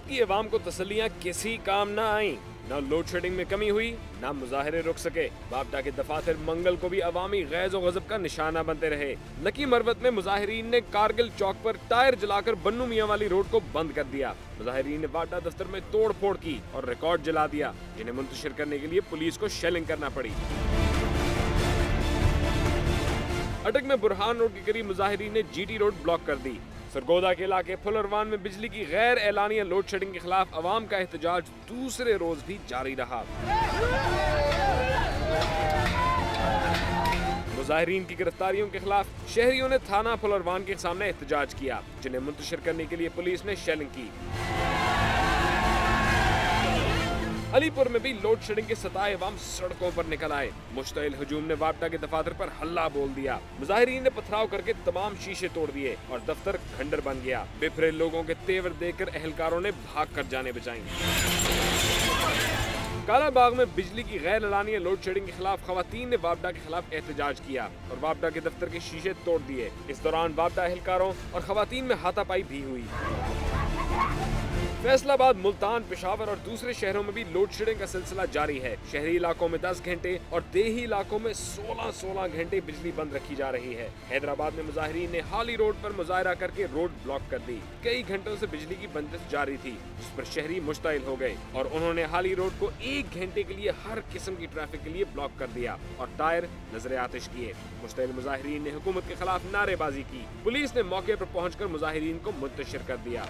की अवाम को तसल्लियां किसी काम न आई। न लोड शेडिंग में कमी हुई, न मुजाहरे रुक सके। बापटा के दफातर मंगल को भी अवामी गैज़ और गज़ब का निशाना बनते रहे। लकी मरवत में मुजाहिरीन ने कारगिल चौक पर टायर जलाकर बन्नू मियां वाली रोड को बंद कर दिया। मुजाहिरीन ने बापटा दफ्तर में तोड़ फोड़ की और रिकॉर्ड जला दिया, जिन्हें मुंतशिर करने के लिए पुलिस को शेलिंग करना पड़ी। अटक में बुरहान रोड के करीब मुजाहिरीन ने जीटी रोड ब्लॉक कर दी। सरगोदा के इलाके फुलरवान में बिजली की गैर एलानिया लोड शेडिंग के खिलाफ अवाम का एहतजाज दूसरे रोज भी जारी रहा। मुजाहिरीन की गिरफ्तारियों के खिलाफ शहरियों ने थाना फुलरवान के सामने एहतजाज किया, जिन्हें मुंतशिर करने के लिए पुलिस ने शेलिंग की। अलीपुर में भी लोड शेडिंग के सताए अवाम सड़कों पर निकल आए। मुश्तइल हुजूम ने बापटा के दफातर पर हल्ला बोल दिया। मुजाहिरीन ने पथराव करके तमाम शीशे तोड़ दिए और दफ्तर खंडर बन गया। बिफरे लोगों के तेवर देखकर अहलकारों ने भाग कर जाने बचाई। कालाबाग में बिजली की गैर एलानिया लोड शेडिंग के खिलाफ खवातीन ने बापटा के खिलाफ एहतजाज किया और बापटा के दफ्तर के शीशे तोड़ दिए। इस दौरान बापटा अहलकारों और खवातीन में हाथापाई भी हुई। फैसलाबाद, मुल्तान, पेशावर और दूसरे शहरों में भी लोड शेडिंग का सिलसिला जारी है। शहरी इलाकों में 10 घंटे और देही इलाकों में 16 घंटे बिजली बंद रखी जा रही है। हैदराबाद में मुजाहिरीन ने हाली रोड पर मुजाहरा करके रोड ब्लॉक कर दी। कई घंटों से बिजली की बंदिश जारी थी, जिस पर शहरी मुश्ताइल हो गए और उन्होंने हाली रोड को 1 घंटे के लिए हर किस्म की ट्रैफिक के लिए ब्लॉक कर दिया और टायर नजर आतिश किए। मुश्ताइल मुजाहिरीन ने हुकूमत के खिलाफ नारेबाजी की। पुलिस ने मौके पर पहुंचकर मुजाहिरीन को मुंतशिर कर दिया।